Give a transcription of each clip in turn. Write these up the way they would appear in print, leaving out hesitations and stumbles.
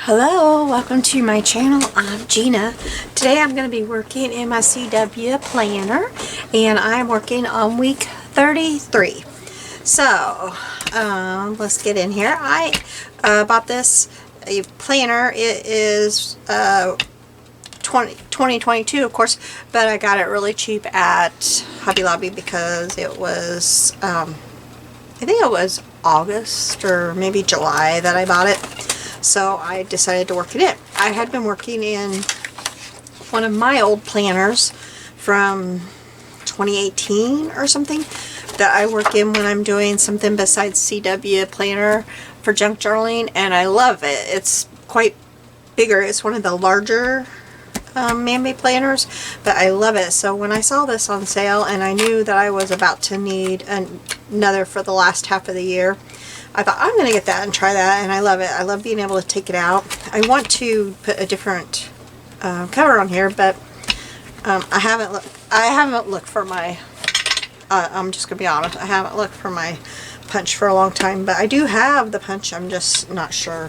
Hello, welcome to my channel. I'm Gina. Today I'm going to be working in my CW planner and I'm working on week 33. So let's get in here. I bought this planner. It is 2022 of course, but I got it really cheap at Hobby Lobby because it was I think it was August or maybe July that I bought it. So I decided to work it in. I had been working in one of my old planners from 2018 or something that I work in when I'm doing something besides CW planner for junk journaling, and I love it. It's quite bigger. It's one of the larger man-made planners, but I love it. So when I saw this on sale and I knew that I was about to need another for the last half of the year, I thought I'm going to get that and try that, and I love it. I love being able to take it out. I want to put a different cover on here, but I haven't looked for my, I'm just going to be honest, I haven't looked for my punch for a long time, but I do have the punch. I'm just not sure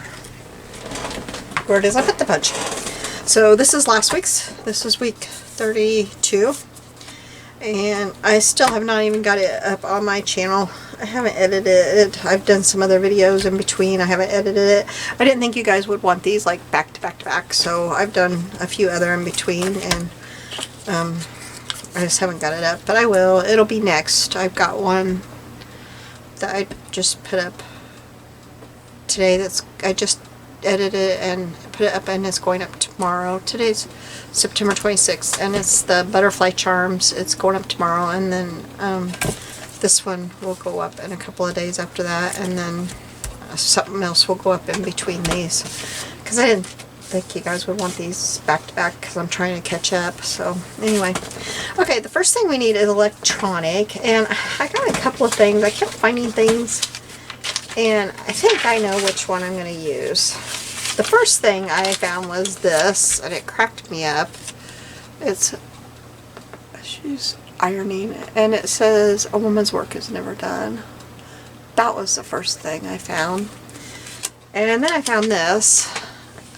where it is. I put the punch. So this is last week's. This is week 32. And I still have not even got it up on my channel. I haven't edited it. I've done some other videos in between. I haven't edited it. I didn't think you guys would want these like back to back to back, so I've done a few other in between, and I just haven't got it up, but I will. It'll be next. I've got one that I just put up today. I just edited it and put it up, and it's going up tomorrow. Today's September 26th, and it's the butterfly charms. It's going up tomorrow, and then this one will go up in a couple of days after that, and then something else will go up in between these, because I didn't think you guys would want these back to back because I'm trying to catch up. So anyway, okay, the first thing we need is electronic, and I got a couple of things. I kept finding things, and I think I know which one I'm going to use. The first thing I found was this, and it cracked me up. She's ironing, and it says, "A woman's work is never done." That was the first thing I found. And then I found this,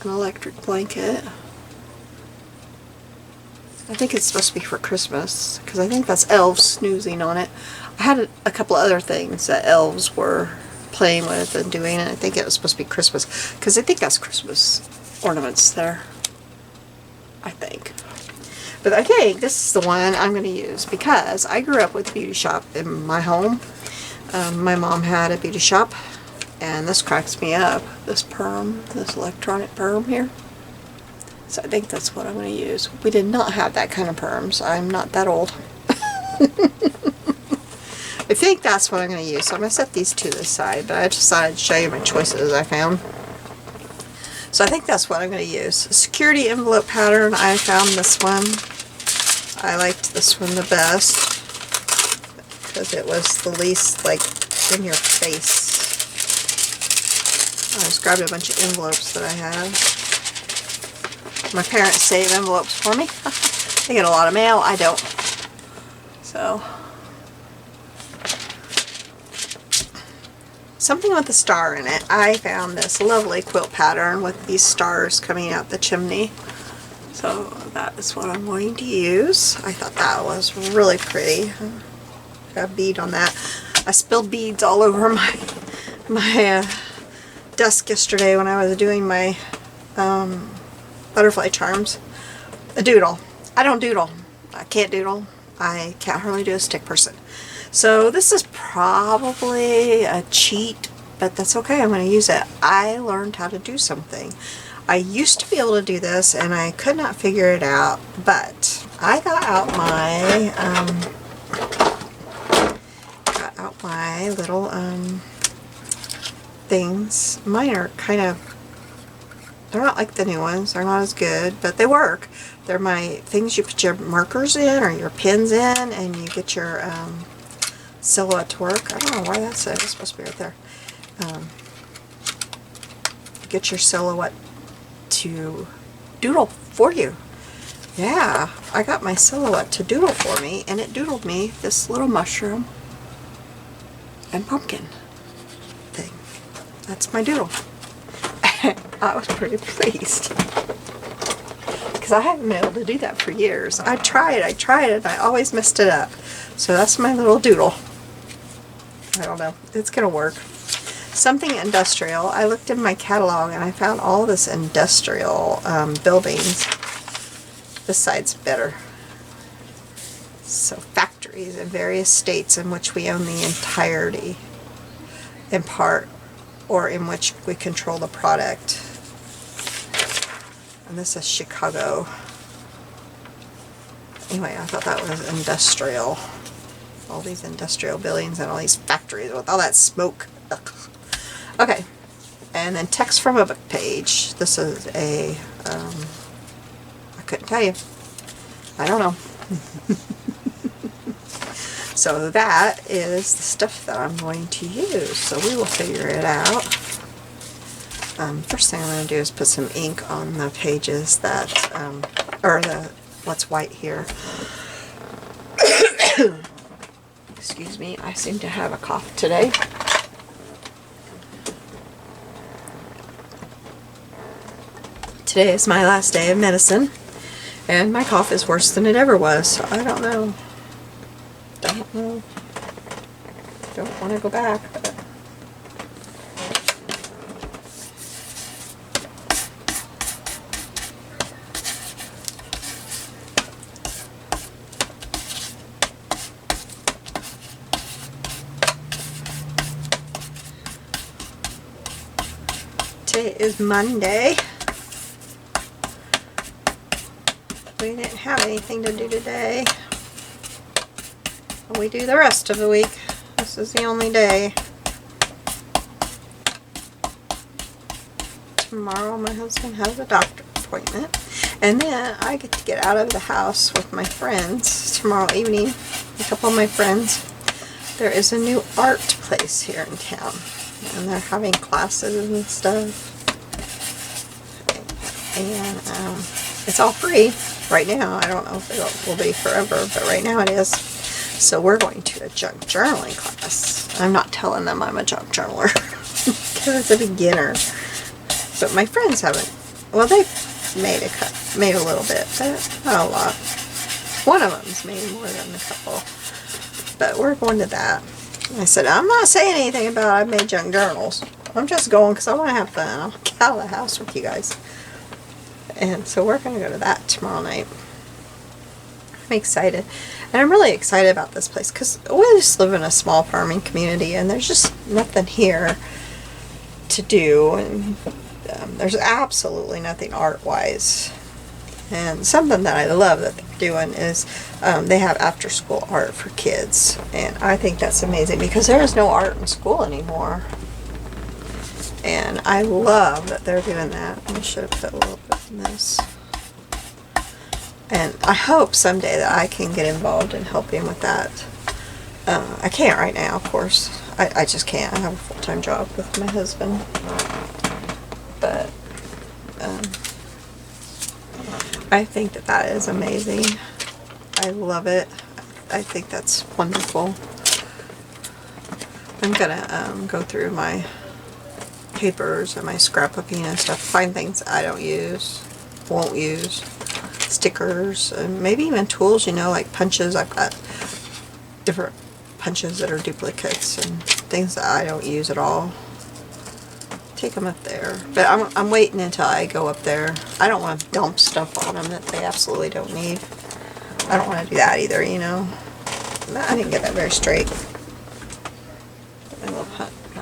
an electric blanket. I think it's supposed to be for Christmas, because I think that's elves snoozing on it. I had a couple other things that elves were playing with and doing, and I think it was supposed to be Christmas, because I think that's Christmas ornaments there, I think. But I think this is the one I'm going to use, because I grew up with a beauty shop in my home. My mom had a beauty shop, and this cracks me up, this perm, this electronic perm here. So I think that's what I'm going to use. We did not have that kind of perms. I'm not that old. I think that's what I'm going to use. So I'm going to set these to the side, but I just thought I'd show you my choices I found. So I think that's what I'm going to use. Security envelope pattern, I found this one. I liked this one the best because it was the least like in your face. I just grabbed a bunch of envelopes that I have. My parents save envelopes for me. They get a lot of mail. I don't. So something with a star in it. I found this lovely quilt pattern with these stars coming out the chimney. So that is what I'm going to use. I thought that was really pretty. Got a bead on that. I spilled beads all over my desk yesterday when I was doing my butterfly charms. A doodle. I don't doodle. I can't doodle. I can't hardly do a stick person. So this is probably a cheat, but that's okay. I'm going to use it. I learned how to do something. I used to be able to do this, and I could not figure it out, but I got out my little things. Mine are kind of, they're not like the new ones. They're not as good, but they work. They're my things you put your markers in or your pins in, and you get your silhouette to work. I don't know why that's it. It's supposed to be right there. Get your silhouette to doodle for you. Yeah, I got my silhouette to doodle for me, and it doodled me this little mushroom and pumpkin thing. That's my doodle. I was pretty pleased. Because I haven't been able to do that for years. I tried, and I always messed it up. So that's my little doodle. I don't know. It's going to work. Something industrial. I looked in my catalog and I found all this industrial buildings. This side's better. So factories in various states in which we own the entirety, in part, or in which we control the product. And this is Chicago. Anyway, I thought that was industrial. All these industrial buildings and all these factories with all that smoke. Ugh. Okay, and then text from a book page. This is a, I couldn't tell you. I don't know. So that is the stuff that I'm going to use. So we will figure it out. First thing I'm going to do is put some ink on the pages that, or the what's white here. Excuse me, I seem to have a cough today. Today is my last day of medicine, and my cough is worse than it ever was, so I don't know. Don't want to go back, but today is Monday. We didn't have anything to do today. We do the rest of the week. This is the only day. Tomorrow my husband has a doctor appointment. And then I get to get out of the house with my friends tomorrow evening. A couple of my friends. There is a new art place here in town. And they're having classes and stuff. And it's all free right now. I don't know if it will be forever, but right now it is. So we're going to a junk journaling class. I'm not telling them I'm a junk journaler because it's a beginner. But my friends haven't. Well, they've made a little bit, but not a lot. One of them's made more than a couple. But we're going to that. I said, I'm not saying anything about I've made junk journals. I'm just going because I want to have fun. I'll get out of the house with you guys. And so we're going to go to that tomorrow night. I'm excited. And I'm really excited about this place because we just live in a small farming community and there's just nothing here to do. And there's absolutely nothing art-wise. And something that I love that they're doing is they have after-school art for kids. And I think that's amazing because there is no art in school anymore. And I love that they're doing that. I should have put a little bit in this. And I hope someday that I can get involved in helping with that. I can't right now, of course. I just can't. I have a full-time job with my husband. But I think that that is amazing. I love it. I think that's wonderful. I'm gonna go through my papers and my scrapbooking and stuff, find things I don't use, won't use, stickers, and maybe even tools, you know, like punches. I've got different punches that are duplicates and things that I don't use at all. Take them up there. But I'm waiting until I go up there. I don't want to dump stuff on them that they absolutely don't need. I don't want to do that either, you know. I didn't get that very straight. My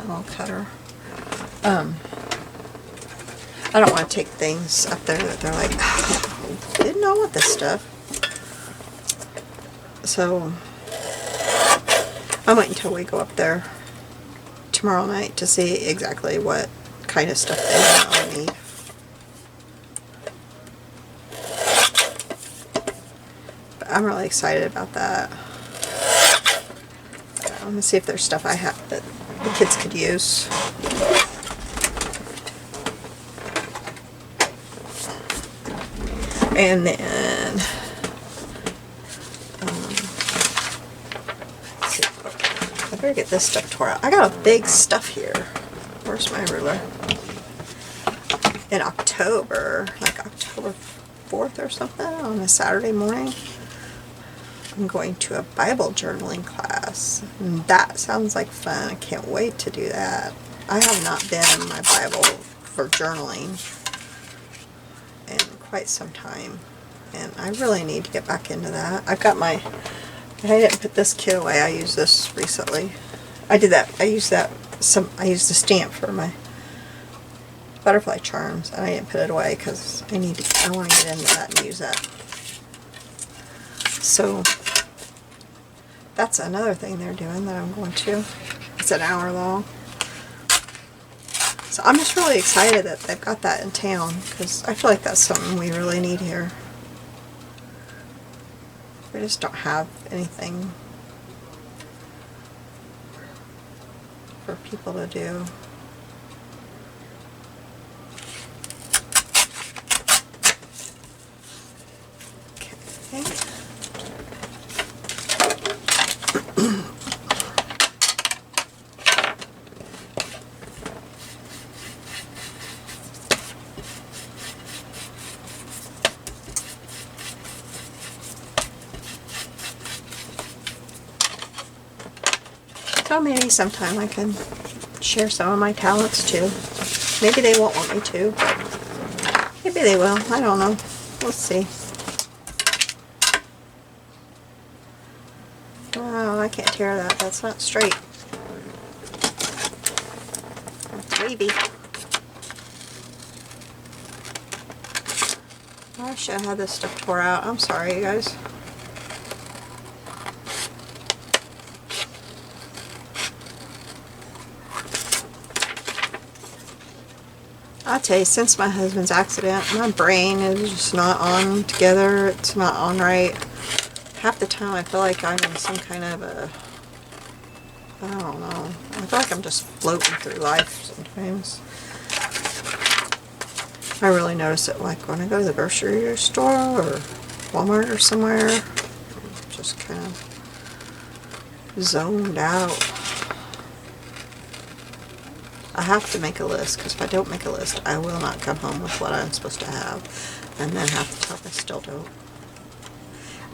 little cutter. I don't want to take things up there that they're like, oh, I didn't know what this stuff. So I'm waiting until we go up there tomorrow night to see exactly what kind of stuff they want on me. But I'm really excited about that. I'm going to see if there's stuff I have that the kids could use. And then let's see, I better get this stuff tore out. I got a big stuff here. Where's my ruler? in October, like October 4th or something, on a Saturday morning, I'm going to a Bible journaling class. And that sounds like fun. I can't wait to do that. I have not been in my Bible for journaling in quite some time. And I really need to get back into that. I've got my, I didn't put this kit away. I used this recently. I did that. I used that. I used the stamp for my butterfly charms, and I didn't put it away because I want to get into that and use that. So that's another thing they're doing that I'm going to. It's an hour long. So I'm just really excited that they've got that in town, because I feel like that's something we really need here. We just don't have anything for people to do. Okay. So maybe sometime I can share some of my talents too. Maybe they won't want me to. Maybe they will. I don't know. We'll see. Oh, I can't tear that. That's not straight. It's wavy. I should have had this stuff tore out. I'm sorry, you guys. I'll tell you, since my husband's accident, my brain is just not on together. It's not on right. Half the time I feel like I'm in some kind of a, I don't know. I feel like I'm just floating through life sometimes. I really notice it like when I go to the grocery store or Walmart or somewhere. I'm just kind of zoned out. I have to make a list, because if I don't make a list, I will not come home with what I'm supposed to have. And then half the time I still don't.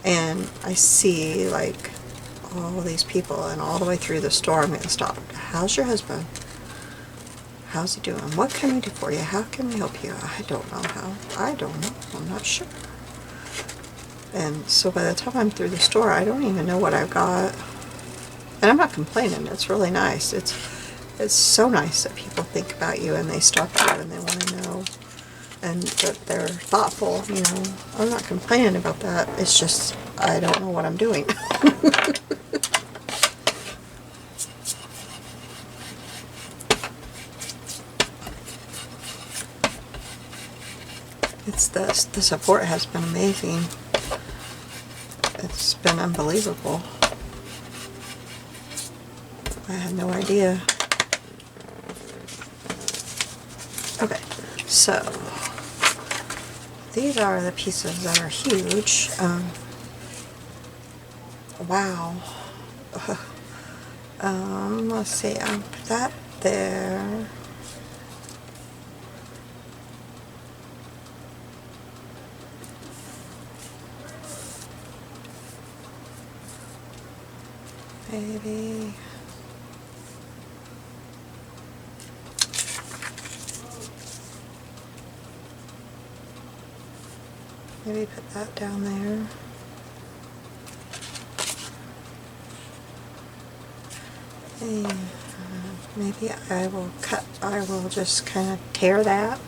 And I see, like, all these people, and all the way through the store I'm going to stop. How's your husband? How's he doing? What can we do for you? How can we help you? I don't know how. I don't know. I'm not sure. And so by the time I'm through the store, I don't even know what I've got. And I'm not complaining. It's really nice. It's so nice that people think about you and they stop you and they want to know, and that they're thoughtful, you know. I'm not complaining about that. It's just, I don't know what I'm doing. The support has been amazing. It's been unbelievable. I had no idea. Okay, so these are the pieces that are huge. Wow. Let's see, I'll put that there. Maybe. Maybe put that down there. And maybe I will just kind of tear that.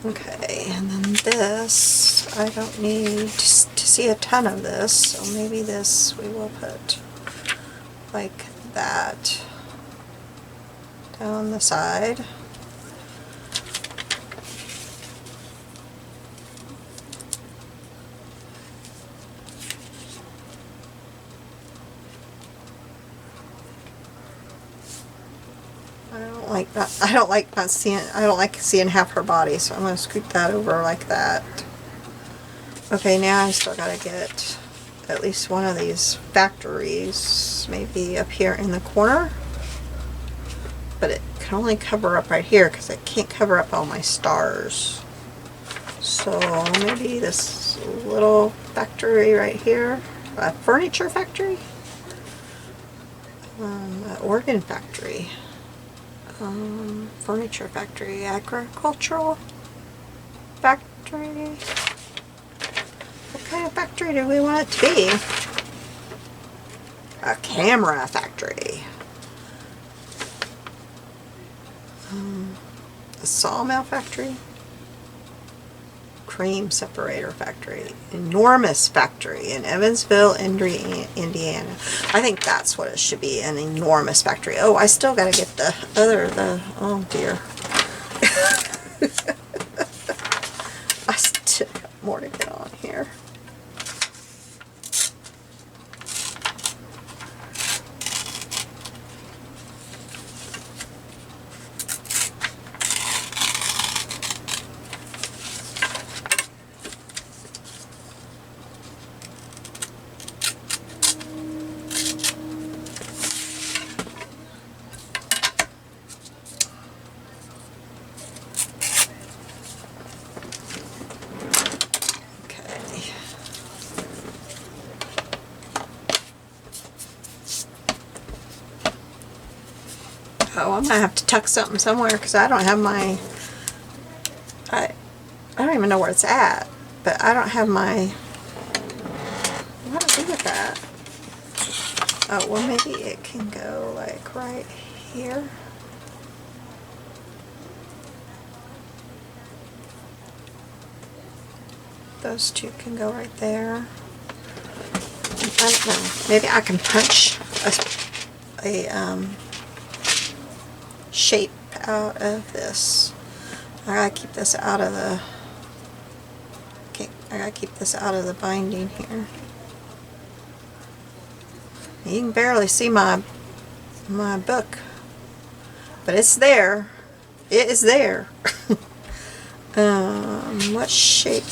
Okay, and then this, I don't need to see a ton of this, so maybe this we will put like that down the side. I don't like seeing half her body, so I'm going to scoot that over like that. Okay, now I still got to get at least one of these factories maybe up here in the corner, but it can only cover up right here because I can't cover up all my stars. So maybe this little factory right here, a furniture factory, an organ factory, furniture factory, agricultural factory. What kind of factory do we want it to be? A camera factory. A sawmill factory. Cream separator factory. Enormous factory in Evansville, Indiana. I think that's what it should be, an enormous factory. Oh, I still gotta get the oh dear. I still got more to get on here. Oh, I'm gonna have to tuck something somewhere because I don't have my, I don't even know where it's at, but I don't have my, what do I do with that? Oh, well maybe it can go like right here. Those two can go right there. I don't know, maybe I can punch a shape out of this. I gotta keep this out of the, okay, I gotta keep this out of the binding here. You can barely see my book, but it's there. It is there. What shape?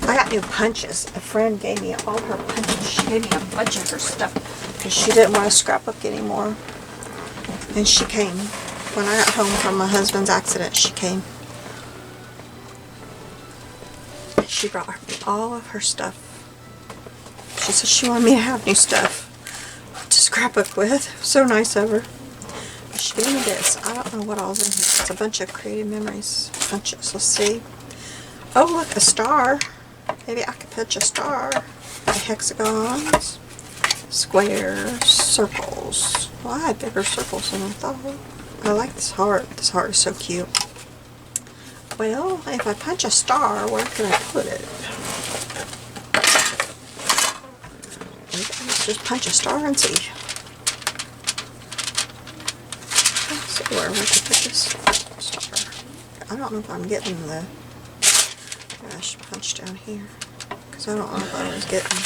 I got new punches. A friend gave me all her punches. She gave me a bunch of her stuff because she didn't want to scrapbook anymore. And she came. When I got home from my husband's accident, she came. And she brought me all of her stuff. She said she wanted me to have new stuff to scrapbook with. So nice of her. But she gave me this. I don't know what all's in here. It's a bunch of creative memories punches. Let's see. Oh, look, a star. Maybe I could pitch a star by hexagons, squares, circles. Well, I had bigger circles than I thought. I like this heart. This heart is so cute. Well, if I punch a star, where can I put it? Let's just punch a star and see. Let's see where we can put this star. I don't know if I'm getting the... I should punch down here because I don't know if I was getting.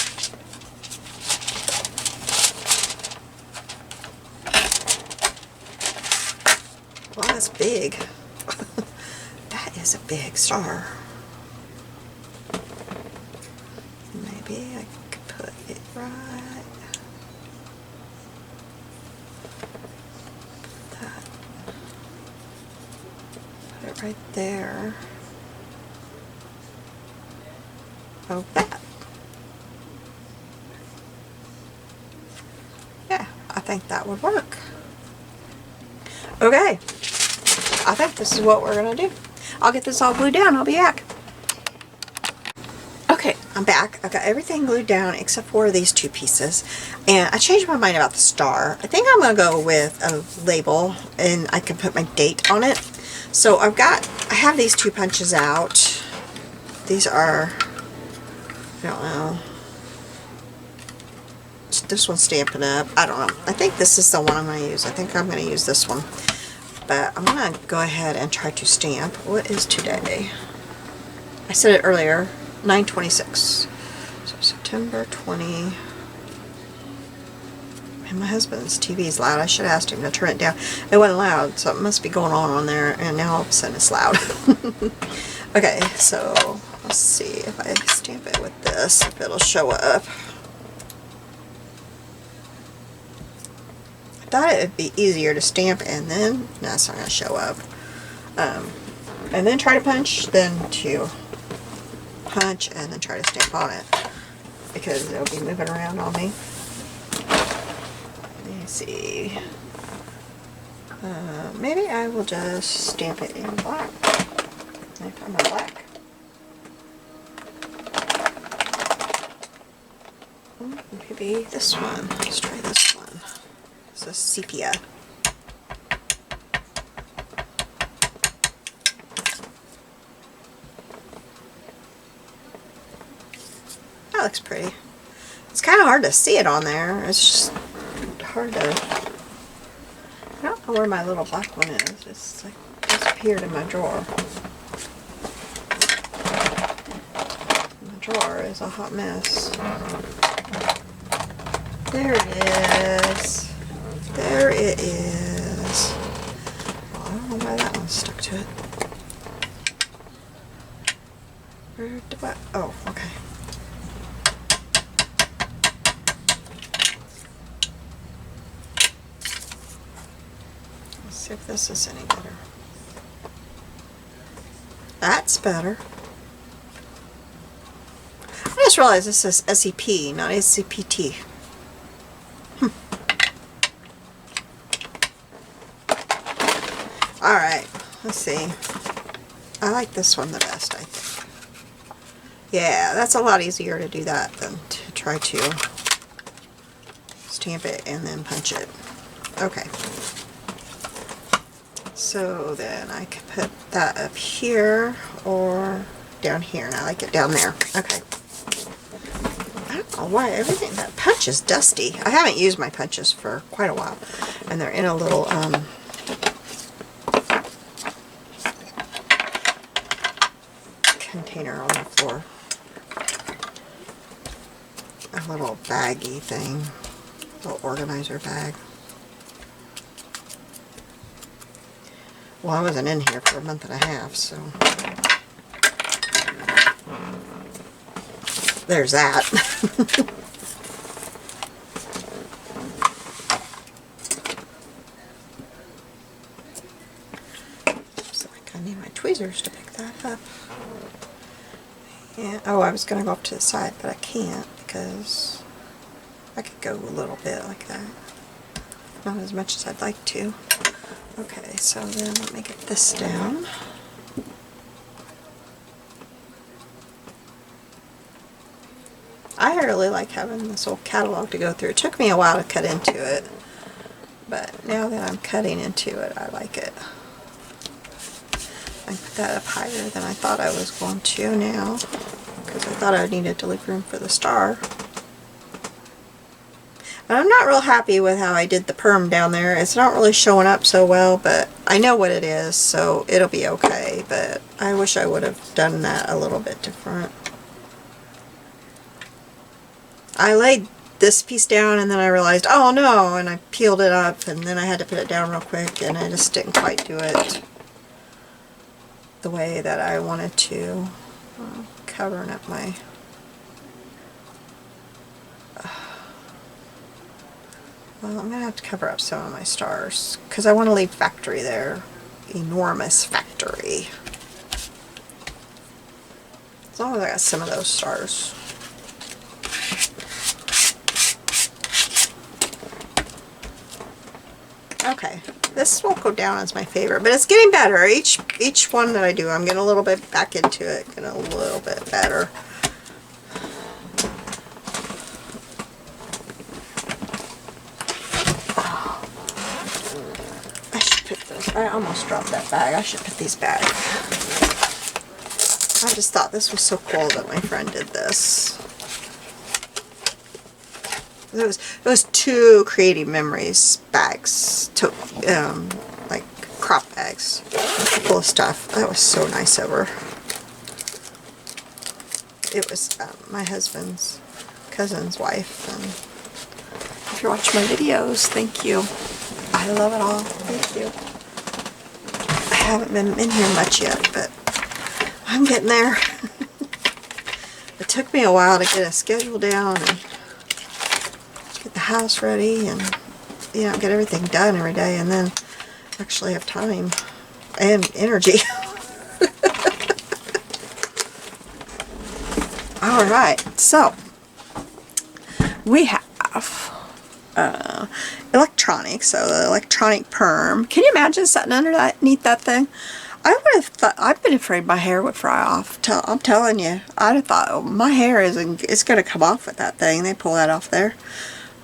Well, that's big. That is a big star. Maybe I could put it right. That. Put it right there. Oh, that. Yeah, I think that would work. Okay, I think this is what we're gonna do. I'll get this all glued down. I'll be back. Okay, I'm back. I've got everything glued down except for these two pieces. And I changed my mind about the star. I think I'm gonna go with a label and I can put my date on it. So I have these two punches out. These are, I don't know. This one's Stampin' Up. I don't know. I think this is the one I'm going to use. I think I'm going to use this one. But I'm going to go ahead and try to stamp. What is today? I said it earlier. 9/26. So September 20. And my husband's TV is loud. I should have asked him to turn it down. It wasn't loud. Something must be going on there. And now all of a sudden it's loud. Okay, so Let's see if I stamp it with this, if it'll show up. I thought it would be easier to stamp and then, no, it's not going to show up. And then try to punch, then to punch and then try to stamp on it, because it'll be moving around on me. Let me see. Maybe I will just stamp it in black. Let me find my black. Maybe this one. Let's try this one. It's a sepia. That looks pretty. It's kind of hard to see it on there. It's just hard to... I don't know where my little black one is. It's like disappeared in my drawer. My drawer is a hot mess. There it is. There it is. Well, I don't know why that one's stuck to it. Where did I... Oh, okay. Let's see if this is any better. That's better. I just realized this is SEP, not SCPT. Alright, let's see. I like this one the best, I think. Yeah, that's a lot easier to do that than to try to stamp it and then punch it. Okay. So then I could put that up here or down here, and I like it down there. Okay. I don't know why everything, that punch is dusty. I haven't used my punches for quite a while, and they're in a little container on the floor. A little baggy thing, little organizer bag. Well, I wasn't in here for a month and a half, so there's that. Looks like I need my tweezers to pick that up. Yeah. Oh, I was going to go up to the side, but I can't because I could go a little bit like that. Not as much as I'd like to. Okay, so then let me get this down. I really like having this old catalog to go through. It took me a while to cut into it, but now that I'm cutting into it, I like it. I put that up higher than I thought I was going to now, because I thought I needed to leave room for the star. But I'm not real happy with how I did the perm down there. It's not really showing up so well, but I know what it is, so it'll be okay. But I wish I would have done that a little bit different. I laid this piece down and then I realized, oh no, and I peeled it up and then I had to put it down real quick, and I just didn't quite do it the way that I wanted to. Covering up my... Well, I'm going to have to cover up some of my stars, because I want to leave factory there. Enormous factory. As long as I got some of those stars. Okay, this won't go down as my favorite, but it's getting better. Each one that I do, I'm getting a little bit back into it, getting a little bit better. I almost dropped that bag. I should put these back. I just thought this was so cool that my friend did this. It was 2 Creative Memories bags, like crop bags full of stuff. That was so nice of her. It was my husband's cousin's wife. And if you watch my videos, thank you. I love it all. Thank you. I haven't been in here much yet, but I'm getting there. took me a while to get a schedule down and get the house ready and, you know, get everything done every day, and then actually have time and energy. Alright, so we have electronics, so the electronic perm. Can you imagine sitting underneath that thing? I would have thought, I've been afraid my hair would fry off. I'm telling you, I'd have thought, oh, my hair it's going to come off with that thing. They pull that off there.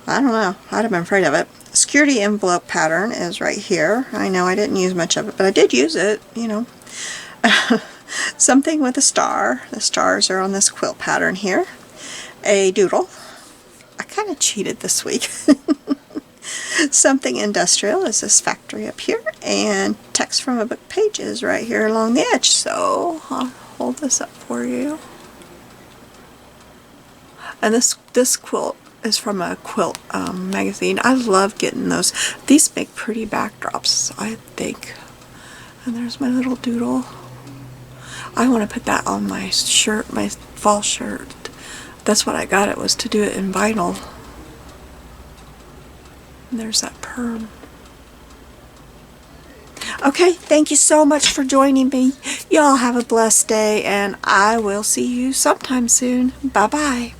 I don't know. I'd have been afraid of it. Security envelope pattern is right here. I know I didn't use much of it, but I did use it, you know. Something with a star. The stars are on this quilt pattern here. A doodle. I kind of cheated this week. Something industrial is this factory up here, and text from a book pages right here along the edge. So I'll hold this up for you. And this quilt is from a quilt magazine. I love getting those. These make pretty backdrops, I think. And there's my little doodle. I want to put that on my shirt, my fall shirt. That's what I got it, was to do it in vinyl. And there's that perm. Okay, thank you so much for joining me. Y'all have a blessed day, and I will see you sometime soon. Bye-bye.